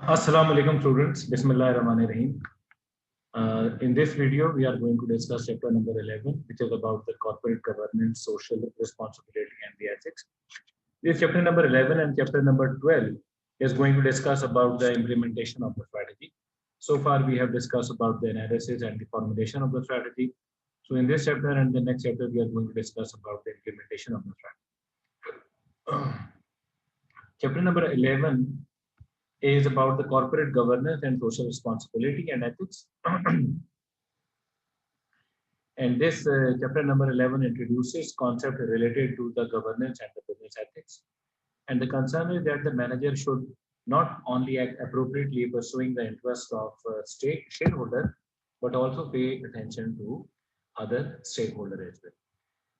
Assalamu alaikum students. Bismillahirrahmanirrahim. In this video, we are going to discuss chapter number 11, which is about the corporate governance, social responsibility, and the ethics. This chapter number 11 and chapter number 12 is going to discuss about the implementation of the strategy. So far, we have discussed about the analysis and the formulation of the strategy. So in this chapter and the next chapter, we are going to discuss about the implementation of the strategy. Chapter number 11 is about the corporate governance and social responsibility and ethics. And this chapter number 11 introduces concept related to the governance and the business ethics. And the concern is that the manager should not only act appropriately pursuing the interests of state shareholder, but also pay attention to other stakeholders as well.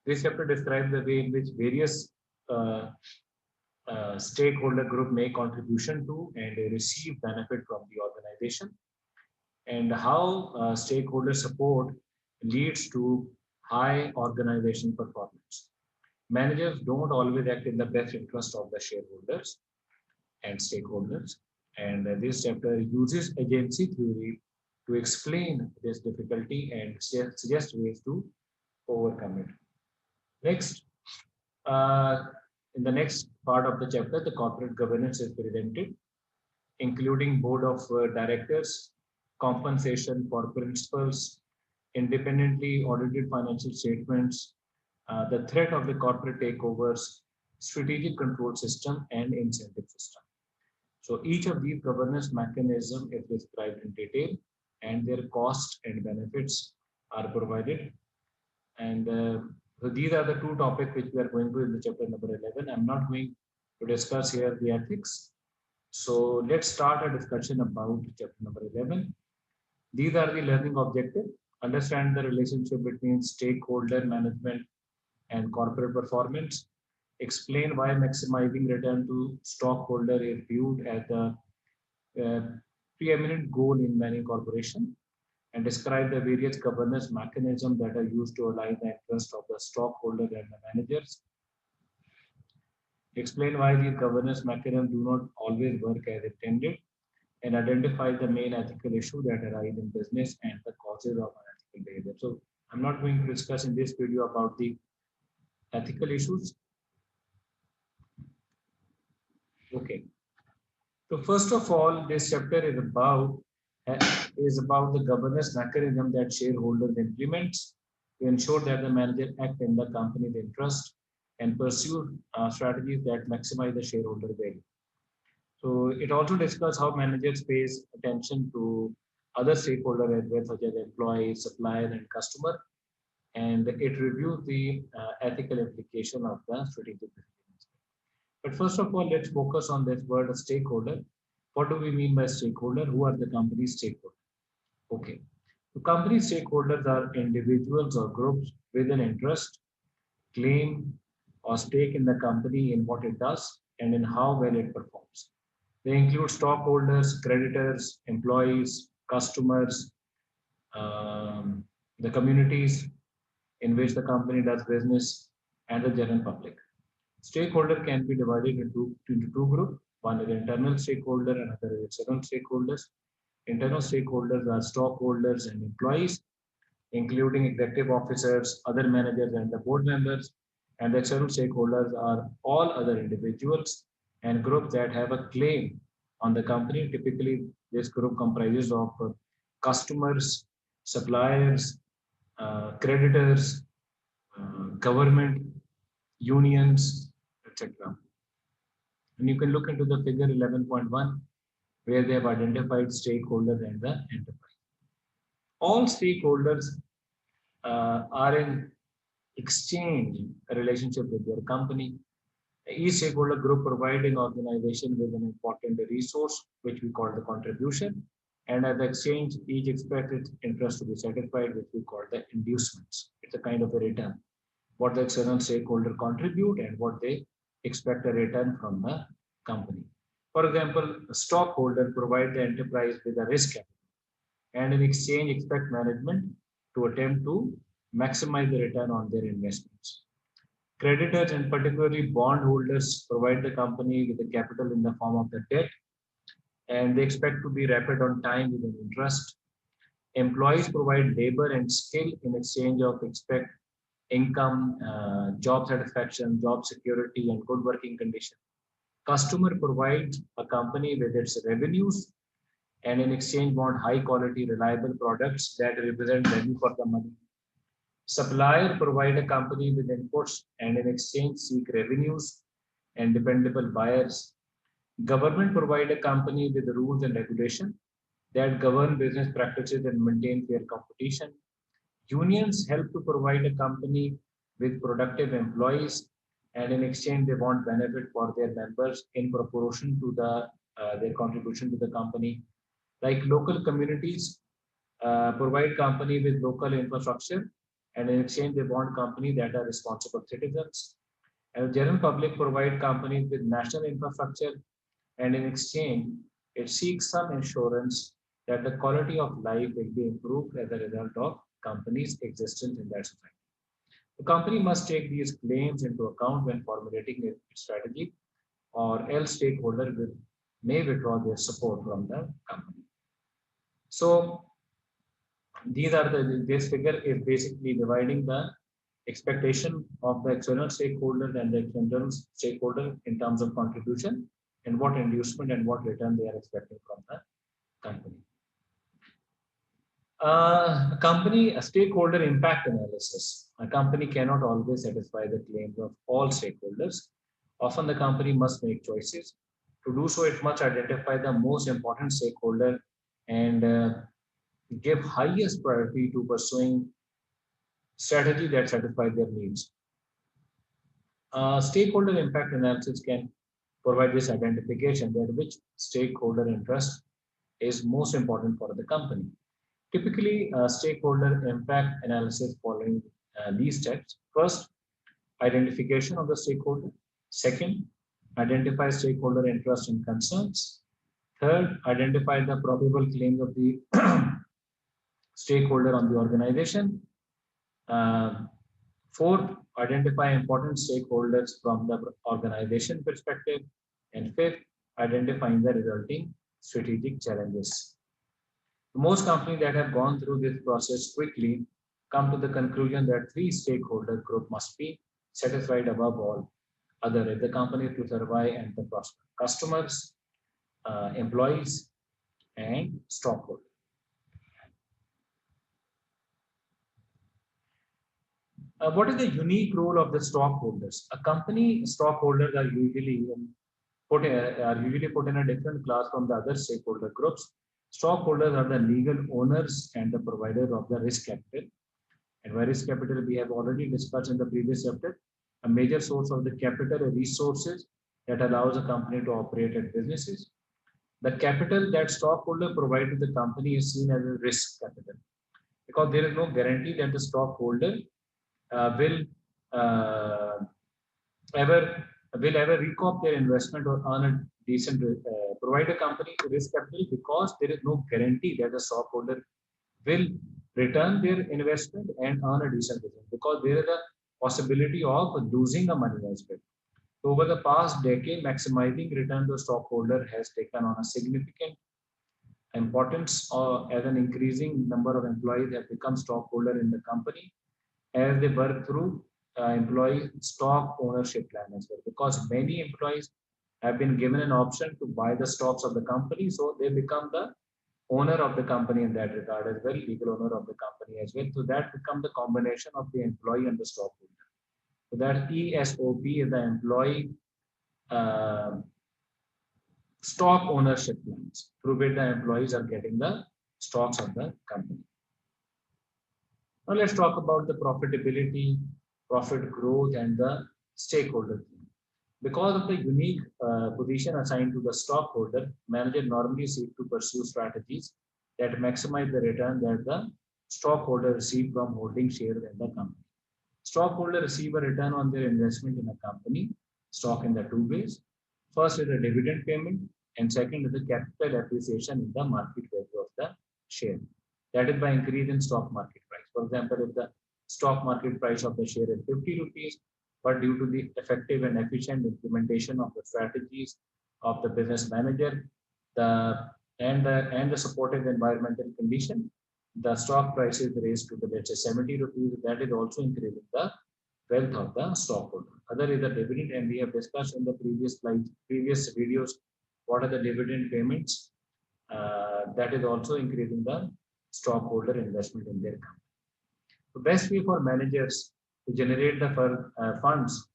This chapter describes the way in which various uh, stakeholder group make contribution to and receive benefit from the organization, and how stakeholder support leads to high organization performance. Managers don't always act in the best interest of the shareholders and stakeholders, and this chapter uses agency theory to explain this difficulty and suggest ways to overcome it. Next, uh, in the next part of the chapter, the corporate governance is presented, including board of directors, compensation for principals, independently audited financial statements, the threat of the corporate takeovers, strategic control system, and incentive system. So each of these governance mechanism is described in detail, and their cost and benefits are provided. And so these are the two topics which we are going to in the chapter number 11. I'm not going to discuss here the ethics. So let's start a discussion about chapter number 11. These are the learning objectives. Understand the relationship between stakeholder management and corporate performance. Explain why maximizing return to stockholder is viewed as a uh, preeminent goal in many corporations, and describe the various governance mechanisms that are used to align the interest of the stockholder and the managers. Explain why these governance mechanisms do not always work as intended, and identify the main ethical issues that arise in business and the causes of unethical behavior. So I'm not going to discuss in this video about the ethical issues. Okay. So first of all, this chapter is about the governance mechanism that shareholders implement to ensure that the manager act in the company's interest and pursue strategies that maximize the shareholder value. So it also discusses how managers pays attention to other stakeholders as well, such as employees, suppliers, and customer, and it reviews the ethical implication of the strategic decisions. But first of all, let's focus on this word stakeholder. What do we mean by stakeholder? Who are the company's stakeholders? Okay. So company stakeholders are individuals or groups with an interest, claim, or stake in the company in what it does and in how well it performs. They include stockholders, creditors, employees, customers, um, the communities in which the company does business, and the general public. Stakeholder can be divided into two groups. One is internal stakeholder and other is external stakeholders. Internal stakeholders are stockholders and employees, including executive officers, other managers, and the board members. And the external stakeholders are all other individuals and groups that have a claim on the company. Typically, this group comprises of customers, suppliers, creditors, government, unions, etc. And you can look into the figure 11.1 where they have identified stakeholders and the enterprise. All stakeholders are in exchange a relationship with their company. Each stakeholder group provides an organization with an important resource, which we call the contribution. And as exchange, each expects its interest to be satisfied, which we call the inducements. It's a kind of a return. What the external stakeholder contribute and what they expect a return from the company. For example, a stockholder provide the enterprise with a risk capital, and in exchange expect management to attempt to maximize the return on their investments. Creditors and particularly bondholders provide the company with the capital in the form of the debt, and they expect to be rapid on time with an interest. Employees provide labor and skill in exchange of expect income, job satisfaction, job security, and good working conditions. Customer provides a company with its revenues and in exchange want high quality, reliable products that represent value for the money. Supplier provide a company with inputs and in exchange seek revenues and dependable buyers. Government provide a company with rules and regulation that govern business practices and maintain fair competition. Unions help to provide a company with productive employees, and in exchange, they want benefit for their members in proportion to their contribution to the company. Like local communities provide company with local infrastructure, and in exchange, they want company that are responsible citizens. And the general public provide companies with national infrastructure, and in exchange, it seeks some assurance that the quality of life will be improved as a result of company's existence in that society. The company must take these claims into account when formulating its strategy, or else stakeholder may withdraw their support from the company. So this figure is basically dividing the expectation of the external stakeholders and the internal stakeholder in terms of contribution and what inducement and what return they are expecting from the company. A stakeholder impact analysis. A company cannot always satisfy the claims of all stakeholders. Often the company must make choices. To do so, it must identify the most important stakeholder and give highest priority to pursuing strategy that satisfies their needs. Stakeholder impact analysis can provide this identification that which stakeholder interest is most important for the company. Typically, stakeholder impact analysis following these steps. First, identification of the stakeholder. Second, identify stakeholder interest and concerns. Third, identify the probable claims of the stakeholder on the organization. Fourth, identify important stakeholders from the organization perspective. And fifth, identifying the resulting strategic challenges. Most companies that have gone through this process quickly come to the conclusion that three stakeholder group must be satisfied above all other if the company to survive and the prosper. Customers, employees, and stockholders. What is the unique role of the stockholders? A company stockholders are usually put in a different class from the other stakeholder groups. Stockholders are the legal owners and the provider of the risk capital. And by risk capital, we have already discussed in the previous chapter, a major source of the capital resources that allows a company to operate at businesses. The capital that stockholder provide to the company is seen as a risk capital because there is no guarantee that the stockholder will ever recoup their investment or earn a decent provide a company risk capital because there is no guarantee that the stockholder will return their investment and earn a decent return because there is a possibility of losing the money as well. So over the past decade, maximizing return to stockholder has taken on a significant importance as an increasing number of employees have become stockholder in the company as they work through employee stock ownership plan as well because many employees have been given an option to buy the stocks of the company, so they become the owner of the company in that regard as well, legal owner of the company as well. So that becomes the combination of the employee and the stockholder. So that ESOP is the employee stock ownership plans through which the employees are getting the stocks of the company. Now let's talk about the profitability, profit growth, and the stakeholder. Because of the unique position assigned to the stockholder, manager normally seek to pursue strategies that maximize the return that the stockholder receive from holding shares in the company. Stockholder receive a return on their investment in a company stock in the two ways. First is a dividend payment, and second is the capital appreciation in the market value of the share. That is by increase in stock market price. For example, if the stock market price of the share is 50 rupees, but due to the effective and efficient implementation of the strategies of the business manager, the supportive environmental condition, the stock price is raised to the, let's say, 70 rupees. That is also increasing the wealth of the stockholder. Other is the dividend, and we have discussed in the previous slides, previous videos, what are the dividend payments. That is also increasing the stockholder investment in their company. The best way for managers to generate the funds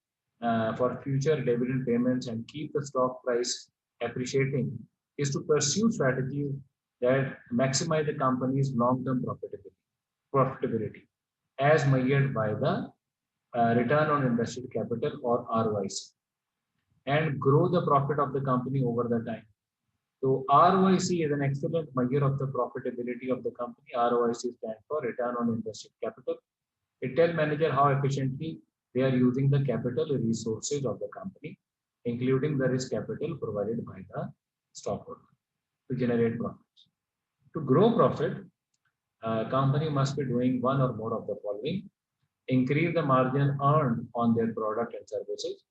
for future dividend payments and keep the stock price appreciating is to pursue strategies that maximize the company's long-term profitability as measured by the return on invested capital or ROIC, and grow the profit of the company over the time. So ROIC is an excellent measure of the profitability of the company. ROIC stands for return on invested capital. It tells manager how efficiently they are using the capital resources of the company, including the risk capital provided by the stockholder to generate profits. To grow profit, a company must be doing one or more of the following: increase the margin earned on their product and services,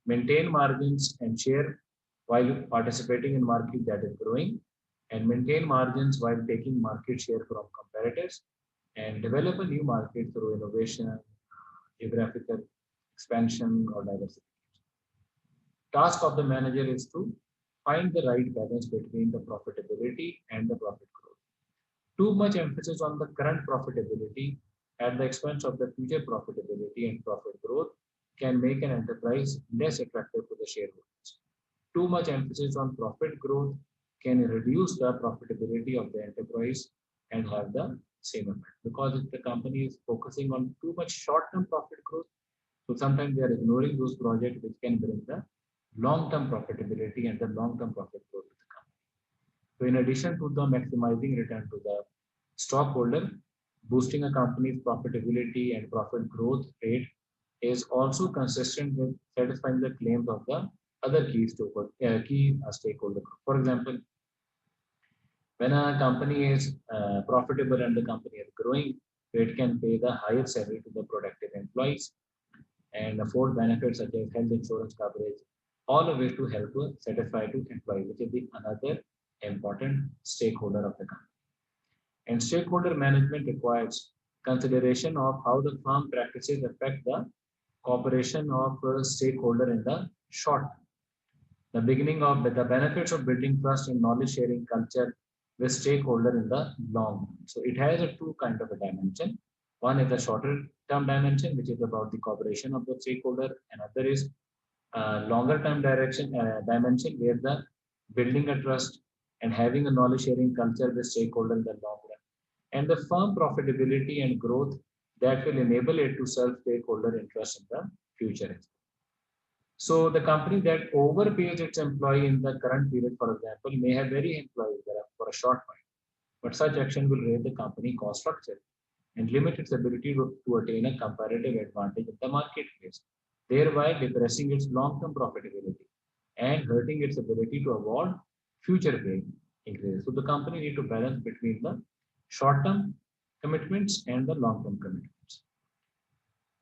maintain margins and share while participating in market that is growing, and maintain margins while taking market share from competitors, and develop a new market through innovation, geographical expansion, or diversification. Task of the manager is to find the right balance between the profitability and the profit growth. Too much emphasis on the current profitability at the expense of the future profitability and profit growth can make an enterprise less attractive to the shareholders. Too much emphasis on profit growth can reduce the profitability of the enterprise and have the same effect, because if the company is focusing on too much short-term profit growth, so sometimes they are ignoring those projects which can bring the long-term profitability and the long-term profit growth to the company. So in addition to the maximizing return to the stockholder, boosting a company's profitability and profit growth rate is also consistent with satisfying the claims of the other key stakeholder group. For example, when a company is profitable and the company is growing, it can pay the higher salary to the productive employees and afford benefits such as health insurance coverage, all of it to help to satisfy to employees, which is the another important stakeholder of the company. And stakeholder management requires consideration of how the firm practices affect the cooperation of stakeholder in the short term. The beginning of the benefits of building trust and knowledge sharing culture with stakeholder in the long run. So it has a two kind of a dimension. One is the shorter term dimension, which is about the cooperation of the stakeholder, and other is longer term dimension where the building a trust and having a knowledge sharing culture with stakeholder in the long run, and the firm profitability and growth that will enable it to serve stakeholder interest in the future. So the company that overpays its employee in the current period, for example, may have very employees there for a short while, but such action will raise the company cost structure and limit its ability to attain a comparative advantage in the marketplace, thereby depressing its long-term profitability and hurting its ability to avoid future pay increases. So the company need to balance between the short-term commitments and the long-term commitments.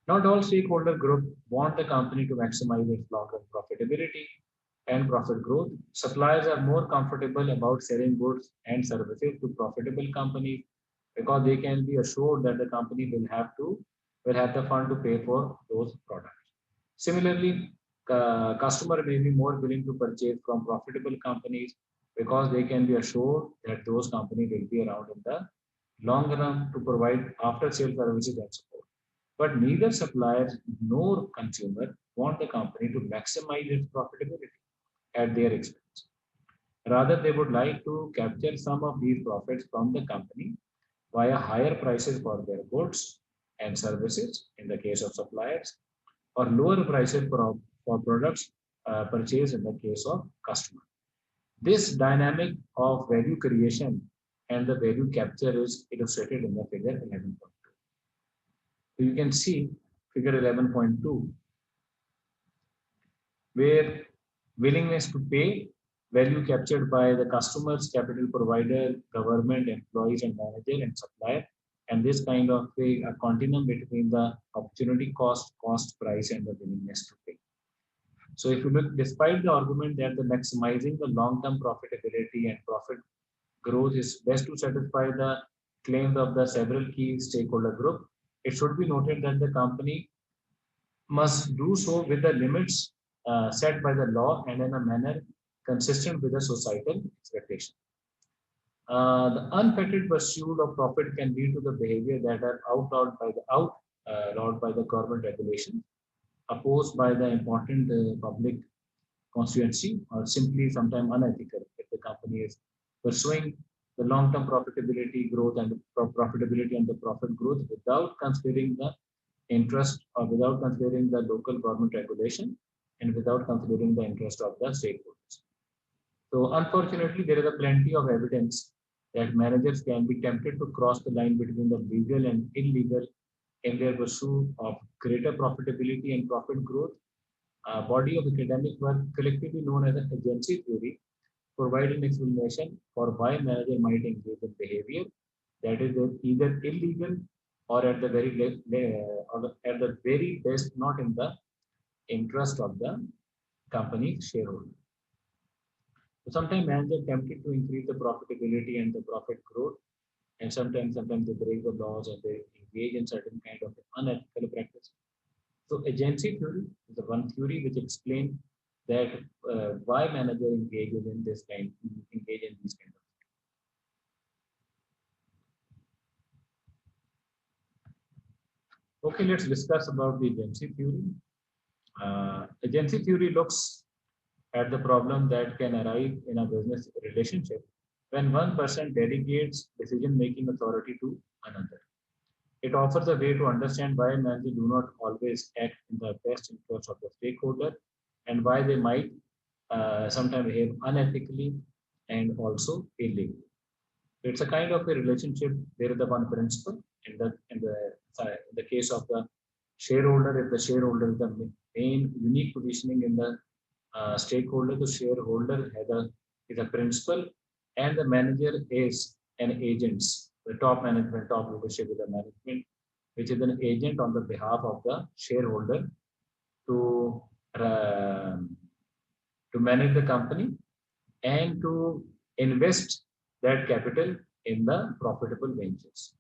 Not all stakeholder groups want the company to maximize its long-term profitability and profit growth. Suppliers are more comfortable about selling goods and services to profitable companies because they can be assured that the company will have the fund to pay for those products. Similarly, customer may be more willing to purchase from profitable companies because they can be assured that those companies will be around in the long run to provide after-sale services and support. But neither suppliers nor consumer want the company to maximize its profitability at their expense. Rather, they would like to capture some of these profits from the company via higher prices for their goods and services in the case of suppliers, or lower prices for products purchased in the case of customer. This dynamic of value creation and the value capture is illustrated in the figure 11.2. So you can see figure 11.2, where willingness to pay, value captured by the customers, capital provider, government, employees and manager and supplier, and this kind of a continuum between the opportunity cost, price, and the willingness to pay. So if you look, despite the argument that the maximizing the long-term profitability and profit growth is best to satisfy the claims of the several key stakeholder group, it should be noted that the company must do so with the limits set by the law and in a manner consistent with the societal expectation. The unfettered pursuit of profit can lead to the behavior that are outlawed by the government regulation, opposed by the important public constituency, or simply sometimes unethical if the company is pursuing the long-term profitability growth and the profitability and the profit growth without considering the interest or without considering the local government regulation and without considering the interest of the stakeholders. So unfortunately, there is a plenty of evidence that managers can be tempted to cross the line between the legal and illegal in their pursuit of greater profitability and profit growth. A body of academic work collectively known as an agency theory provide an explanation for why manager might engage in behavior that is either illegal or at the at the very best not in the interest of the company shareholder. So sometimes managers tempted to increase the profitability and the profit growth, and sometimes they break the laws and they engage in certain kind of unethical practice. So agency theory is the one theory which explains that why manager engage in these kind of. Okay, let's discuss about the agency theory. Agency theory looks at the problem that can arise in a business relationship when one person delegates decision-making authority to another. It offers a way to understand why managers do not always act in the best interest of the stakeholder and why they might sometimes behave unethically and also illegally. It's a kind of a relationship. There is the one principle in the case of the shareholder. If the shareholder is the main unique positioning in the stakeholder, the shareholder is a principal, and the manager is an agent. The top management, top leadership is the management, which is an agent on the behalf of the shareholder to uh, to manage the company and to invest that capital in the profitable ventures.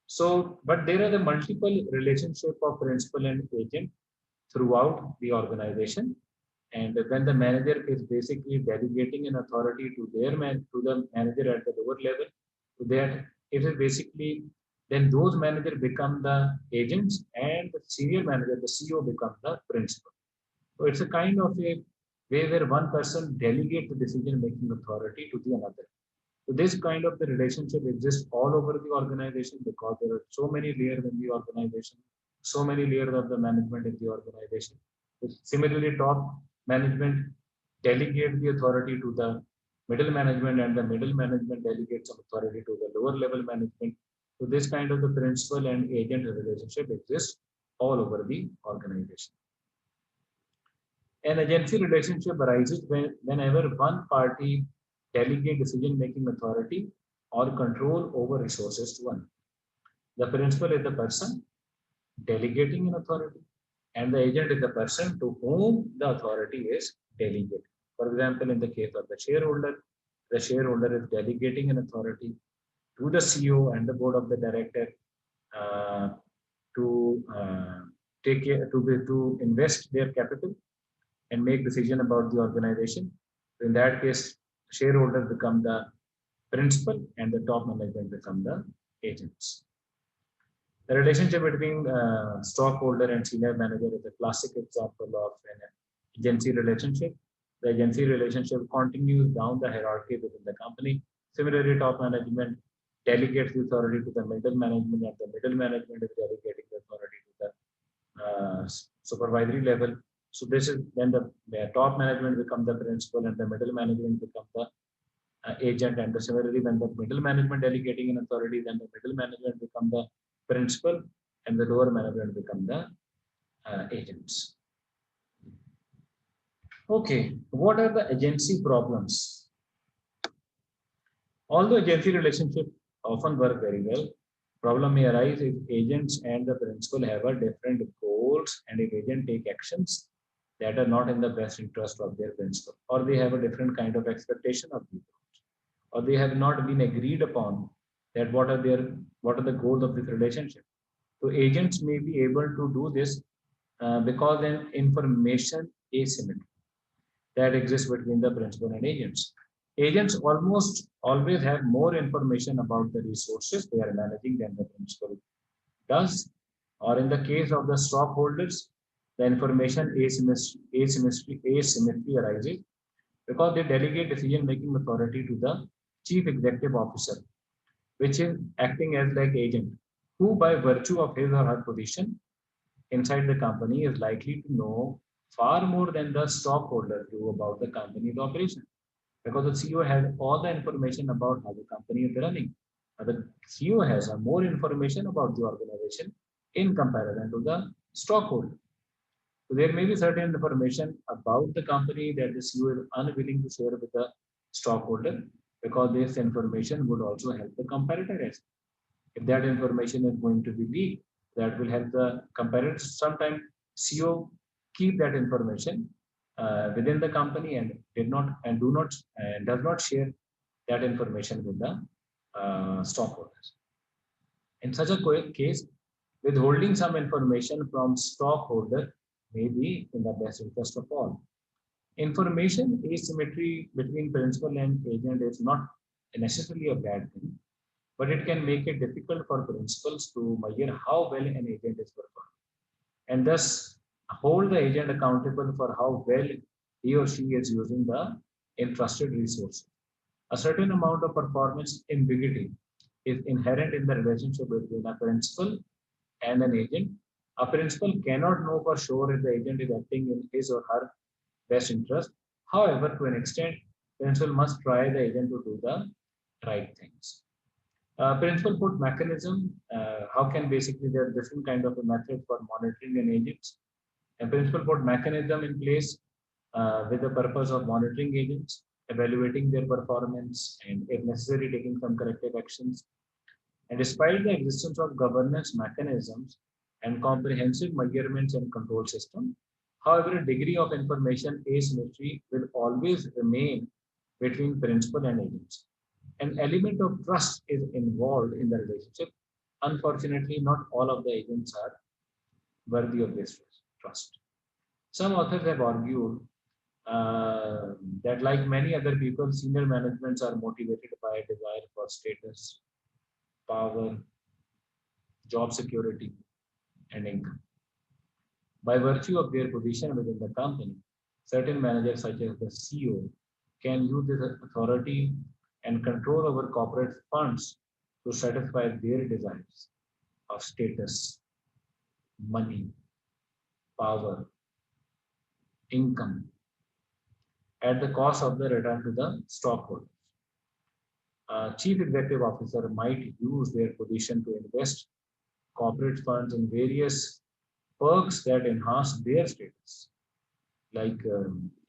So, but there are the multiple relationship of principal and agent throughout the organization. And when the manager is basically delegating an authority to to the manager at the lower level, to that it is basically then those managers become the agents and the senior manager, the CEO becomes the principal. So it's a kind of a way where one person delegates the decision making authority to the another. So this kind of the relationship exists all over the organization because there are so many layers in the organization, so many layers of the management in the organization. Similarly, top management delegate the authority to the middle management, and the middle management delegates some authority to the lower level management. So this kind of the principal and agent relationship exists all over the organization. An agency relationship arises whenever one party delegates decision-making authority or control over resources to one. The principal is the person delegating an authority, and the agent is the person to whom the authority is delegated. For example, in the case of the shareholder is delegating an authority to the CEO and the board of the director uh, to take care, to invest their capital and make decision about the organization. So in that case, shareholders become the principal and the top management become the agents. The relationship between stockholder and senior manager is a classic example of an agency relationship. The agency relationship continues down the hierarchy within the company. Similarly, top management delegates the authority to the middle management, and the middle management is delegating the authority to the supervisory level. So this is then the top management become the principal and the middle management become the agent. And similarly, when the middle management delegating an authority, then the middle management become the principal and the lower management become the agents. Okay, what are the agency problems? Although agency relationship often work very well, problem may arise if agents and the principal have a different goals, and if agent take actions that are not in the best interest of their principal, or they have a different kind of expectation of people, or they have not been agreed upon that what are the goals of this relationship. So agents may be able to do this because an information asymmetry that exists between the principal and agents. Agents almost always have more information about the resources they are managing than the principal does. Or in the case of the stockholders, the information asymmetry arises because they delegate decision-making authority to the chief executive officer, which is acting as like agent, who by virtue of his or her position inside the company is likely to know far more than the stockholder do about the company's operation. Because the CEO has all the information about how the company is running. The CEO has more information about the organization in comparison to the stockholder. So there may be certain information about the company that the CEO is unwilling to share with the stockholder because this information would also help the competitor. If that information is going to be leaked, that will help the competitor. Sometimes CEO keep that information within the company and did not and do not and does not share that information with the stockholders. In such a case, withholding some information from stockholder may be in the best interest of all. Information asymmetry between principal and agent is not necessarily a bad thing, but it can make it difficult for principals to measure how well an agent is performing, and thus hold the agent accountable for how well he or she is using the entrusted resources. A certain amount of performance ambiguity is inherent in the relationship between a principal and an agent. A principal cannot know for sure if the agent is acting in his or her best interest. However, to an extent, principal must try the agent to do the right things. Principal put mechanism, how can basically there are different kind of a method for monitoring an agents. And principal put mechanism in place with the purpose of monitoring agents, evaluating their performance, and if necessary, taking some corrective actions. And despite the existence of governance mechanisms and comprehensive measurements and control system, however, a degree of information asymmetry will always remain between principal and agents. An element of trust is involved in the relationship. Unfortunately, not all of the agents are worthy of this trust. Some authors have argued that, like many other people, senior managements are motivated by a desire for status, power, job security, and income. By virtue of their position within the company, certain managers, such as the CEO, can use this authority and control over corporate funds to satisfy their desires of status, money, power, income, at the cost of the return to the stockholders. A chief executive officer might use their position to invest corporate funds in various perks that enhance their status, like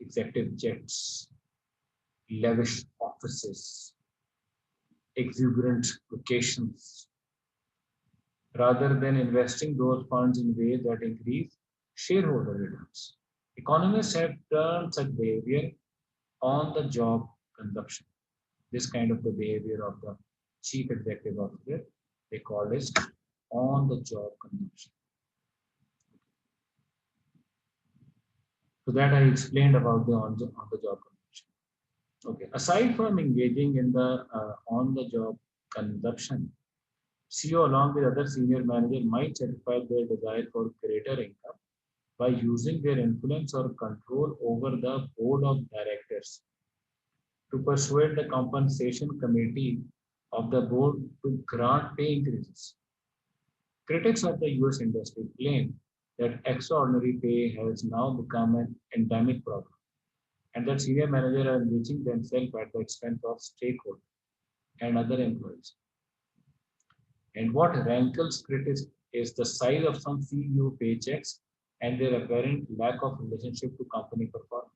executive jets, lavish offices, exuberant vacations, rather than investing those funds in ways that increase shareholder returns. Economists have termed such behavior on the job consumption. This kind of the behavior of the chief executive officer, they call it on the job consumption. So that I explained about the on the job consumption. Okay. Aside from engaging in the on the job consumption, CEO along with other senior managers might satisfy their desire for greater income by using their influence or control over the board of directors to persuade the compensation committee of the board to grant pay increases. Critics of the US industry claim that extraordinary pay has now become an endemic problem and that senior managers are enriching themselves at the expense of stakeholders and other employees. And what rankles critics is the size of some CEO paychecks and their apparent lack of relationship to company performance.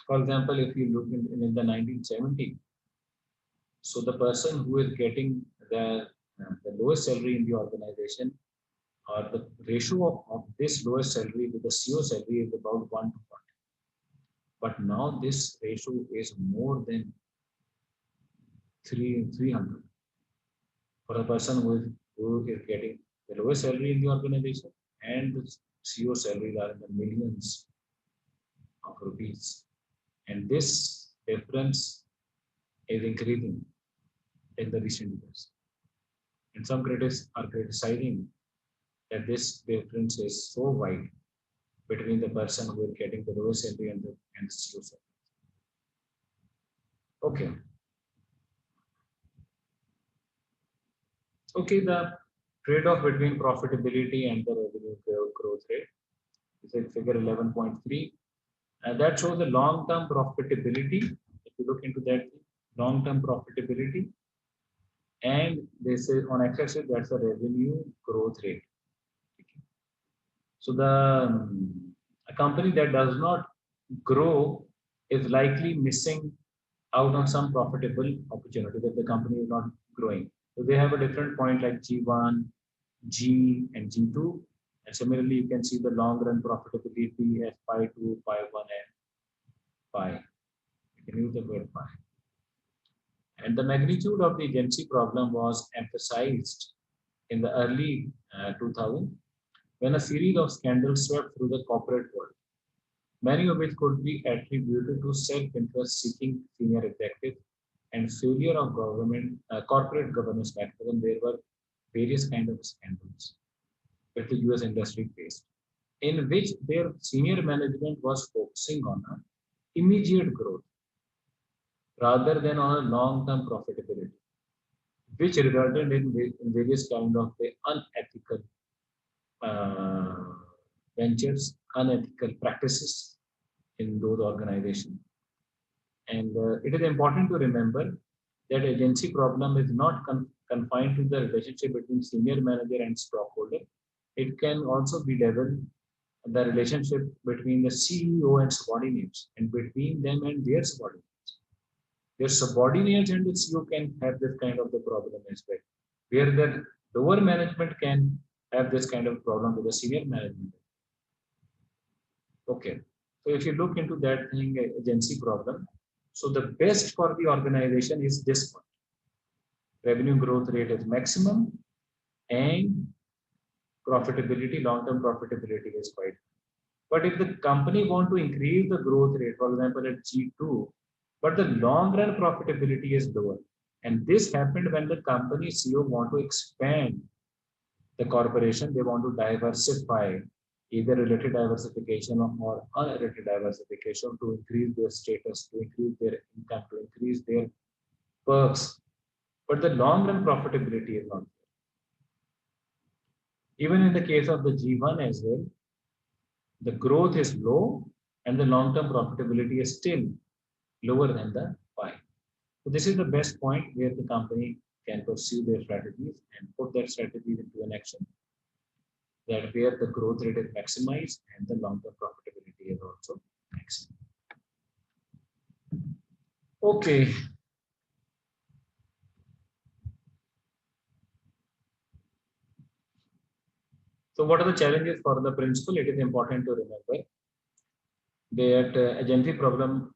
For example, if you look in the 1970s, so the person who is getting the lowest salary in the organization or the ratio of this lowest salary with the CO salary is about 1 to 1. But now this ratio is more than 300 for a person who is getting the lowest salary in the organization, and the CO salaries are in the millions of rupees. And this difference is increasing in the recent years. And some critics are criticizing that this difference is so wide between the person who is getting the lowest salary and the CO salary. Okay. Okay, the trade-off between profitability and the revenue growth rate is in figure 11.3. And that shows the long-term profitability. If you look into that, long-term profitability, and this is on x-axis, that's the revenue growth rate. So a company that does not grow is likely missing out on some profitable opportunity that the company is not growing. So they have a different point like G1, G, and G2. And similarly, you can see the long run profitability as phi 2, phi 1, and phi. You can use the word phi. And the magnitude of the agency problem was emphasized in the early 2000 when a series of scandals swept through the corporate world, many of which could be attributed to self-interest seeking senior executives and failure of government corporate governance mechanism. There were various kinds of scandals that the US industry faced, in which their senior management was focusing on immediate growth rather than on a long-term profitability, which resulted in various kinds of unethical ventures, unethical practices in those organizations. And it is important to remember that agency problem is not confined to the relationship between senior manager and stockholder. It can also be developed the relationship between the CEO and subordinates, and between them and their subordinates. Their subordinates and the CEO can have this kind of the problem as well, where the lower management can have this kind of problem with the senior management. Okay, so if you look into that thing, agency problem, so the best for the organization is this one. Revenue growth rate is maximum, and profitability, long-term profitability is quite. But if the company want to increase the growth rate, for example, at G2, but the long-run profitability is lower. And this happened when the company CEO want to expand the corporation, they want to diversify, either related diversification or unrelated diversification, to increase their status, to increase their income, to increase their perks. But the long-run profitability is not there. Even in the case of the G1 as well, the growth is low and the long-term profitability is still lower than the phi. So this is the best point where the company can pursue their strategies and put their strategies into an action, that where the growth rate is maximized and the long-term profitability is also maximized. Okay. So what are the challenges for the principal? It is important to remember that agency problem,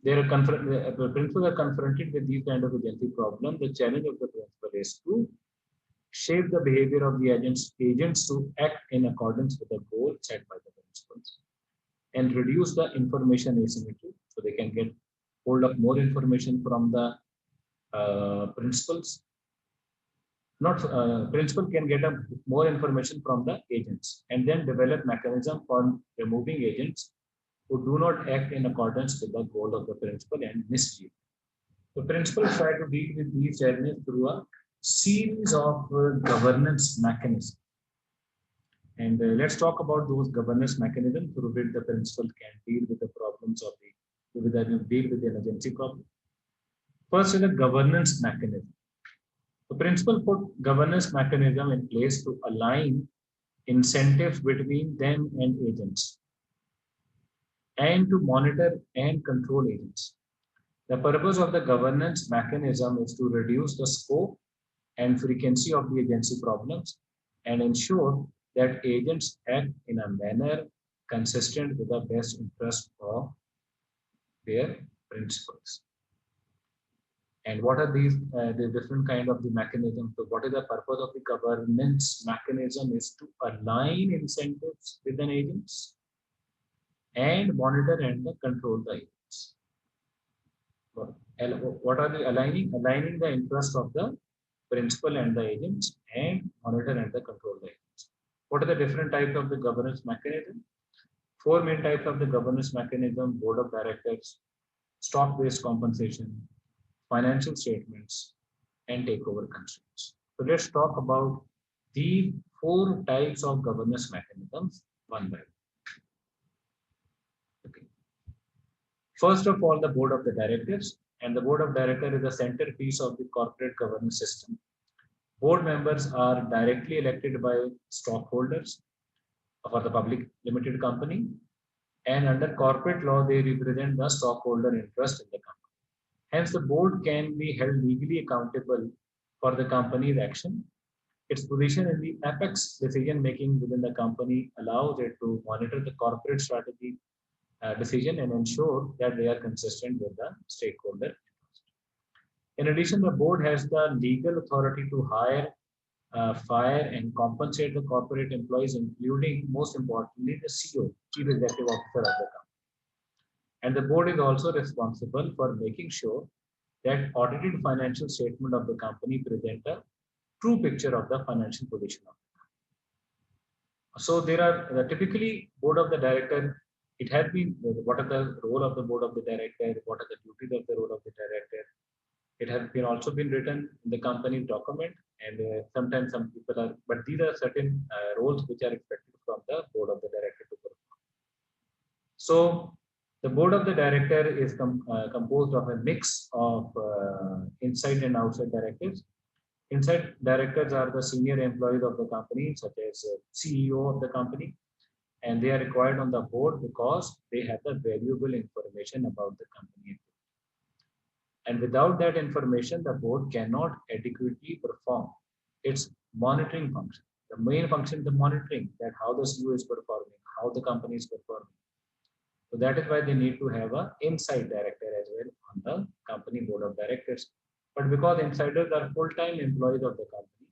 the principals are confronted with these kind of agency problem. The challenge of the principal is to shape the behavior of the agents to act in accordance with the goal set by the principals, and reduce the information asymmetry, so they can get hold of more information from the principals. Not principal can get more information from the agents, and then develop mechanism for removing agents who do not act in accordance with the goal of the principal and mislead. The principal try to deal with these challenges through a series of governance mechanisms. And let's talk about those governance mechanisms through which the principal can deal with the problems of deal with the agency problem. First is a governance mechanism. The principal put governance mechanism in place to align incentives between them and agents, and to monitor and control agents. The purpose of the governance mechanism is to reduce the scope and frequency of the agency problems, and ensure that agents act in a manner consistent with the best interest of their principals. And what are the different kind of the mechanism? So what is the purpose of the governance mechanism is to align incentives with an agents and monitor and control the agents. What are the aligning? Aligning the interest of the principal and the agents and monitor and the control the agents. What are the different types of the governance mechanism? Four main types of the governance mechanism: board of directors, stock-based compensation, financial statements, and takeover constraints. So let's talk about the four types of governance mechanisms one by one. Okay. First of all, the board of the directors, and the board of directors is the centerpiece of the corporate governance system. Board members are directly elected by stockholders for the public limited company, and under corporate law, they represent the stockholder interest in the company. Hence, the board can be held legally accountable for the company's action. Its position in the apex decision making within the company allows it to monitor the corporate strategy decision and ensure that they are consistent with the stakeholder interest. In addition, the board has the legal authority to hire, fire, and compensate the corporate employees, including, most importantly, the CEO, Chief Executive Officer of the company. And the board is also responsible for making sure that audited financial statement of the company present a true picture of the financial position of the company. So there are typically board of the director. It has been what are the role of the board of the director, what are the duties of the role of the director. It has been also been written in the company document, and sometimes some people are, but these are certain roles which are expected from the board of the director to perform. So the board of the director is composed of a mix of inside and outside directors. Inside directors are the senior employees of the company, such as CEO of the company, and they are required on the board because they have the valuable information about the company. And without that information, the board cannot adequately perform its monitoring function. The main function is the monitoring, that how the CEO is performing, how the company is performing. So that is why they need to have an inside director as well on the company board of directors. But because insiders are full-time employees of the company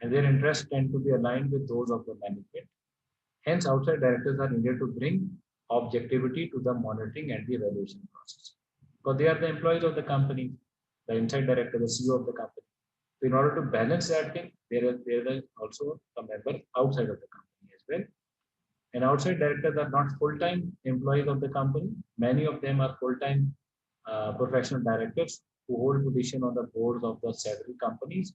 and their interests tend to be aligned with those of the management, hence outside directors are needed to bring objectivity to the monitoring and the evaluation process. Because they are the employees of the company, the inside director, the CEO of the company. So in order to balance that thing, there are also a member outside of the company as well. And outside directors are not full-time employees of the company. Many of them are full-time professional directors who hold position on the boards of the several companies.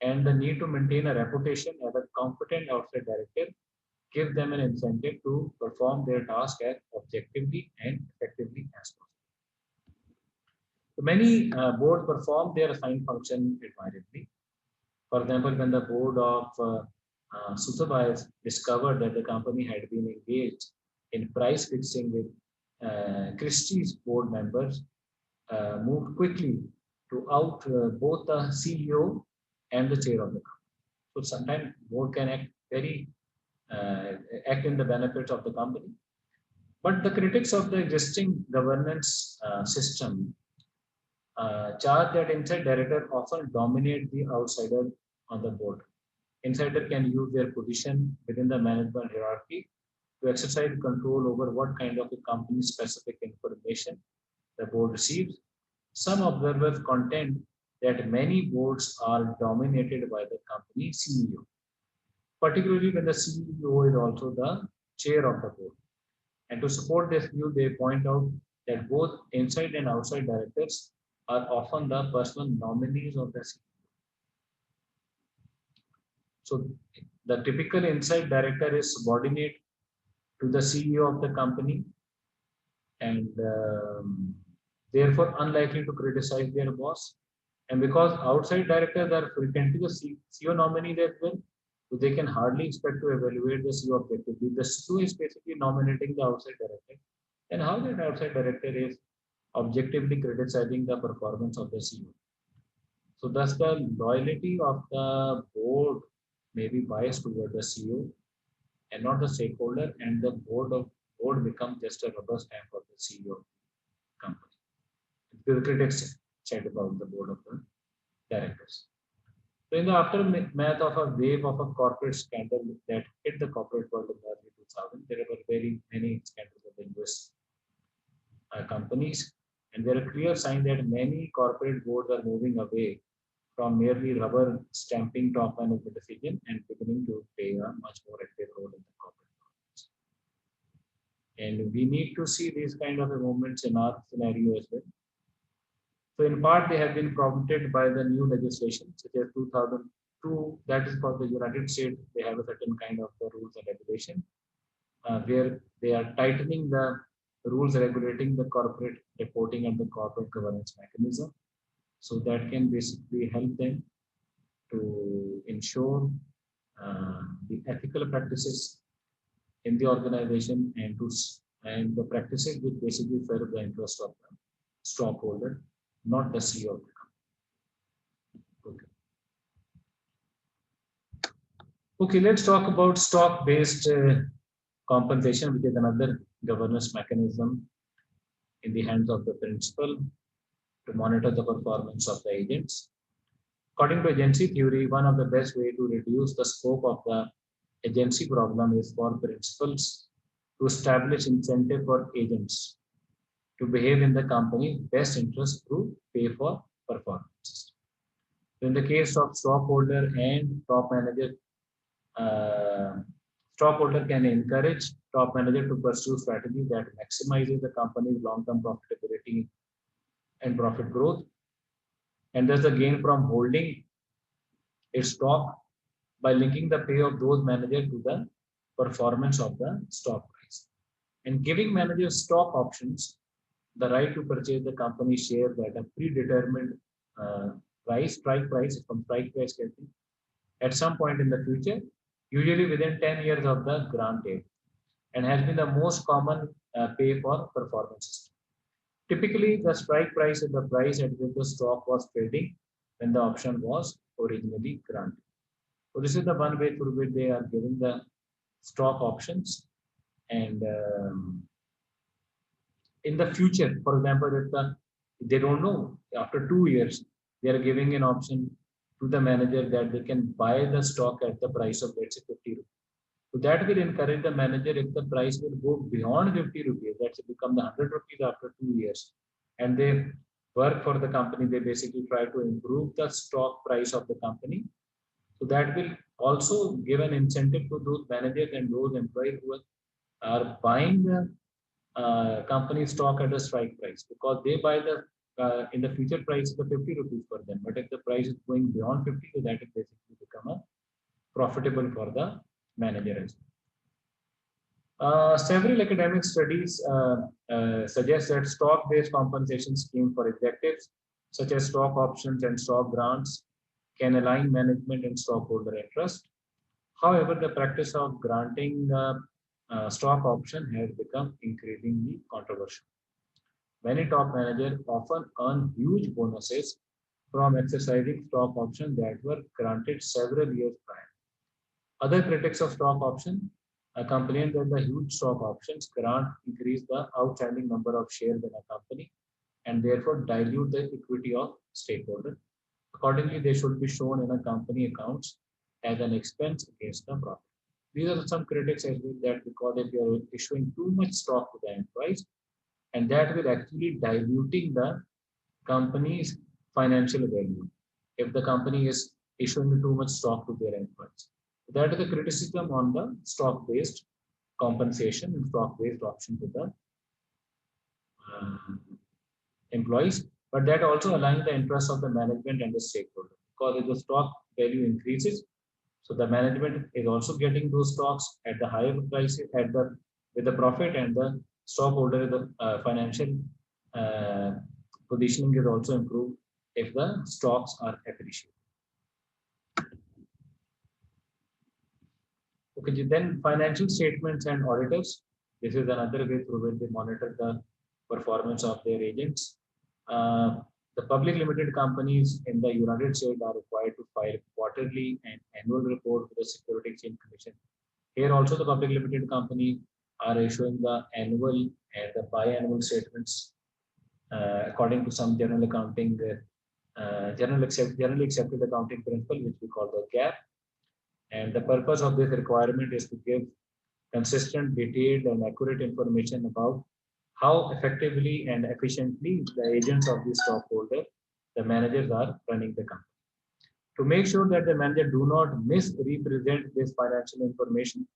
And the need to maintain a reputation as a competent outside director give them an incentive to perform their task as objectively and effectively as possible. So many boards perform their assigned function admirably. For example, when the board of Sotheby's discovered that the company had been engaged in price fixing with Christie's board members, moved quickly to out both the CEO and the chair of the company. So sometimes board can act very act in the benefits of the company. But the critics of the existing governance system charge that inside director often dominate the outsider on the board. Insider can use their position within the management hierarchy to exercise control over what kind of a company specific information the board receives. Some observers contend that many boards are dominated by the company CEO, particularly when the CEO is also the chair of the board. And to support this view, they point out that both inside and outside directors are often the personal nominees of the CEO. So the typical inside director is subordinate to the CEO of the company and therefore unlikely to criticize their boss. And because outside directors are frequently the CEO nominees as well, so they can hardly expect to evaluate the CEO objectively. The CEO is basically nominating the outside director. And how that outside director is objectively criticizing the performance of the CEO. So thus the loyalty of the board may be biased toward the CEO and not the stakeholder, and the board becomes just a rubber stamp of the CEO of the company. The critics said about the board of the directors. So in the aftermath of a wave of a corporate scandal that hit the corporate world in the early 2000, there were very many scandals of the US companies, and there are clear signs that many corporate boards are moving away from merely rubber stamping top management decision and beginning to play a much more active role in the corporate governance. And we need to see these kind of movements in our scenario as well. So in part, they have been prompted by the new legislation, such as 2002, that is for the United States. They have a certain kind of rules and regulation where they are tightening the rules regulating the corporate reporting and the corporate governance mechanism. So that can basically help them to ensure the ethical practices in the organization and the practices which basically serve the interest of the stockholder, not the CEO of the company. Okay, let's talk about stock-based compensation, which is another governance mechanism in the hands of the principal to monitor the performance of the agents. According to agency theory, one of the best way to reduce the scope of the agency problem is for principals to establish incentive for agents to behave in the company's best interest through pay for performance. In the case of stockholder and top manager, stockholder can encourage top manager to pursue strategy that maximizes the company's long-term profitability and profit growth, and thus the gain from holding its stock by linking the pay of those managers to the performance of the stock price, and giving managers stock options the right to purchase the company shares at a predetermined strike price at some point in the future, usually within 10 years of the grant date, and has been the most common pay for performance system. Typically, the strike price is the price at which the stock was trading when the option was originally granted. So this is the one way through which they are giving the stock options. And in the future, for example, if they don't know, after 2 years, they are giving an option to the manager that they can buy the stock at the price of, let's say, 50 rupees. So that will encourage the manager if the price will go beyond 50 rupees, that's become the 100 rupees after 2 years. And they work for the company, they basically try to improve the stock price of the company. So that will also give an incentive to those managers and those employees who are buying the company stock at a strike price, because they buy the in the future price the 50 rupees for them. But if the price is going beyond 50, so that will basically become a profitable for the manager as well. Several academic studies suggest that stock-based compensation scheme for executives, such as stock options and stock grants, can align management and stockholder interest. However, the practice of granting stock option has become increasingly controversial. Many top managers often earn huge bonuses from exercising stock options that were granted several years prior. Other critics of stock option complain that the huge stock options grant increase the outstanding number of shares in a company and therefore dilute the equity of stakeholders. Accordingly, they should be shown in a company accounts as an expense against the profit. These are some critics as well, that because if you are issuing too much stock to the employees, and that will actually diluting the company's financial value if the company is issuing too much stock to their employees. That is the criticism on the stock-based compensation and stock-based option to the employees, but that also aligns the interests of the management and the stakeholder, because if the stock value increases, so the management is also getting those stocks at the higher price with the profit, and the stockholder, the financial positioning is also improved if the stocks are appreciated. Okay, then financial statements and auditors. This is another way through which they monitor the performance of their agents. The public limited companies in the United States are required to file quarterly and annual report to the Security Exchange Commission. Here also the public limited company are issuing the annual and the biannual statements according to some general accounting, generally accepted accounting principle, which we call the GAAP. And the purpose of this requirement is to give consistent, detailed, and accurate information about how effectively and efficiently the agents of the stockholder, the managers, are running the company. To make sure that the manager do not misrepresent this financial information,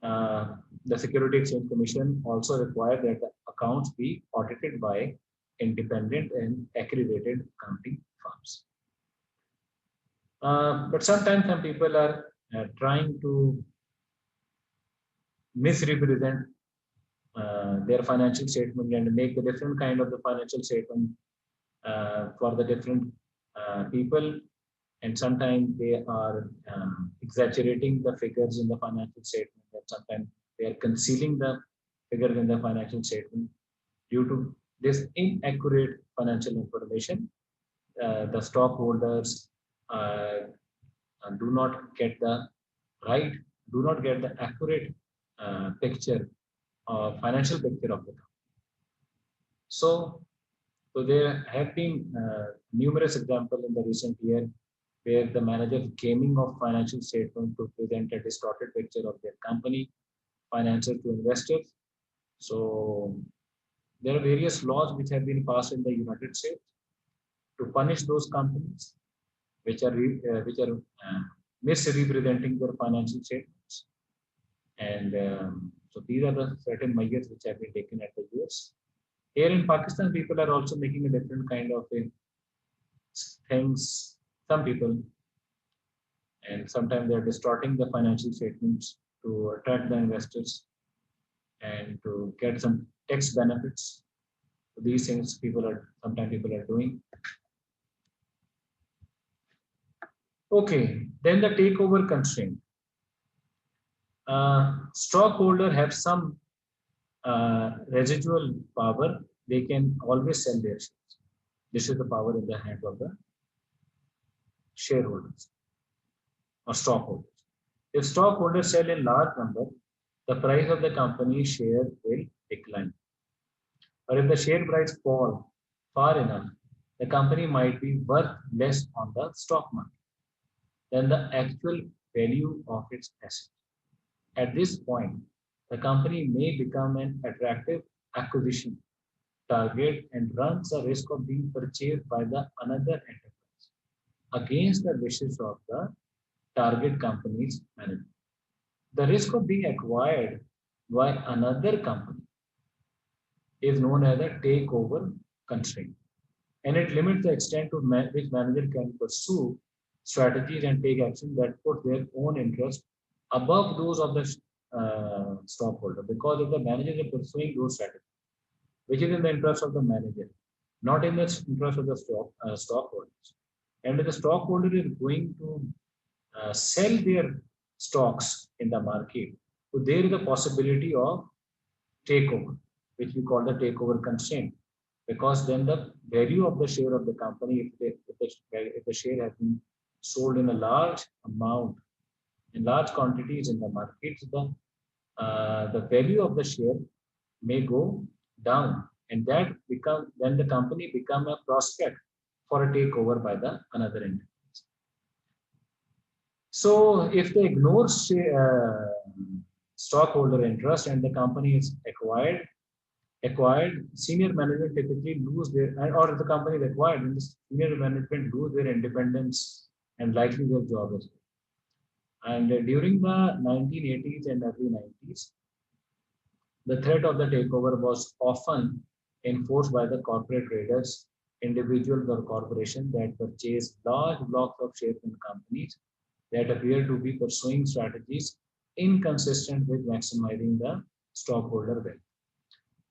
the Security Exchange Commission also required that the accounts be audited by independent and accredited accounting firms. But sometimes some people are trying to misrepresent their financial statement and make a different kind of the financial statement for the different people, and sometimes they are exaggerating the figures in the financial statement, and sometimes they are concealing the figures in the financial statement. Due to this inaccurate financial information, the stockholders do not get the accurate picture, financial picture of the company. So there have been numerous examples in the recent year where the manager gaming of financial statement to present a distorted picture of their company, finances to investors. So there are various laws which have been passed in the United States to punish those companies which are misrepresenting their financial statements. And so these are the certain measures which have been taken at the US. Here in Pakistan, people are also making a different kind of things. Some people, and sometimes they are distorting the financial statements to attract the investors and to get some tax benefits. So these things sometimes people are doing. Okay, then the takeover constraint. Stockholder have some residual power. They can always sell their shares. This is the power in the hand of the shareholders or stockholders. If stockholders sell in large number, the price of the company share will decline. Or if the share price fall far enough, the company might be worth less on the stock market than the actual value of its asset. At this point, the company may become an attractive acquisition target and runs a risk of being purchased by the another enterprise against the wishes of the target company's management. The risk of being acquired by another company is known as a takeover constraint, and it limits the extent to which manager can pursue strategies and take action that put their own interest above those of the stockholder. Because if the manager is pursuing those strategies, which is in the interest of the manager, not in the interest of the stockholders, and if the stockholder is going to sell their stocks in the market, so there is a possibility of takeover, which we call the takeover constraint, because then the value of the share of the company, if the share has been sold in a large amount, in large quantities in the markets, the value of the share may go down, and then the company become a prospect for a takeover by the another entity. So if they ignore stockholder interest and the company is acquired, senior management typically lose their, or the company is acquired, and the senior management lose their independence and likely their job as well. And during the 1980s and early 90s, the threat of the takeover was often enforced by the corporate traders, individuals or corporations that purchased large blocks of shares in companies that appear to be pursuing strategies inconsistent with maximizing the stockholder value.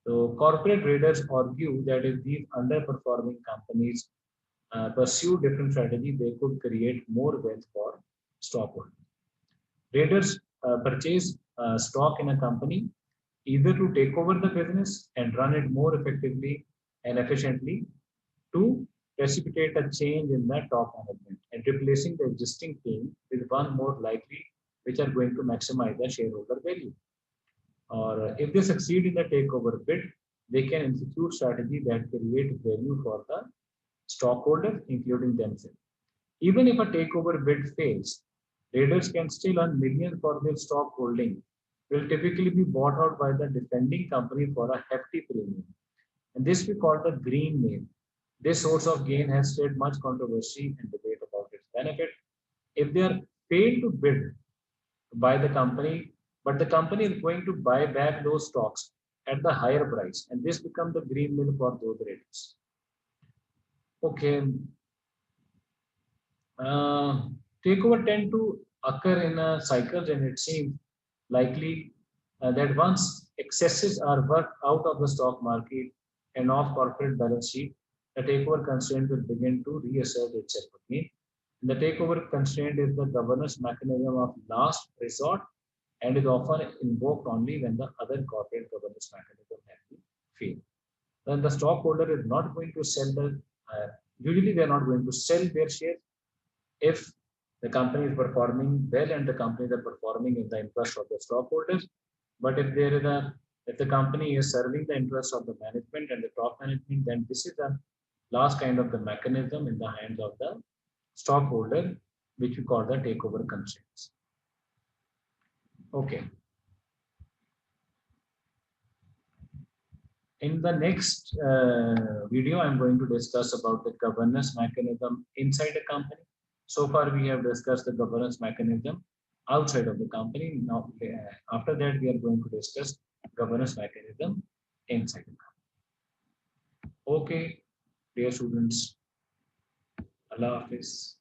So corporate traders argue that if these underperforming companies pursue different strategies, they could create more wealth for stockholders. Traders purchase stock in a company either to take over the business and run it more effectively and efficiently, to precipitate a change in the top management and replacing the existing team with one more likely, which are going to maximize the shareholder value. Or if they succeed in the takeover bid, they can institute strategy that create value for the stockholders, including themselves. Even if a takeover bid fails, traders can still earn millions for their stock holding, will typically be bought out by the defending company for a hefty premium. And this we call the green name. This source of gain has stirred much controversy and debate about its benefit. If they are paid to bid by the company, but the company is going to buy back those stocks at the higher price, and this becomes the green mill for those traders. Okay, uh, takeover tend to occur in cycles, and it seems likely that once excesses are worked out of the stock market and off corporate balance sheet, the takeover constraint will begin to reassert itself again. The takeover constraint is the governance mechanism of last resort and is often invoked only when the other corporate governance mechanism has been failed. Then the stockholder is not going to sell usually they are not going to sell their shares if the company is performing well and the companies are performing in the interest of the stockholders. But if the company is serving the interest of the management and the top management, then this is the last kind of the mechanism in the hands of the stockholder, which we call the takeover constraints. Okay. In the next video, I'm going to discuss about the governance mechanism inside a company. So far, we have discussed the governance mechanism outside of the company. Now, after that, we are going to discuss governance mechanism inside the company. Okay, dear students, Allah Hafiz.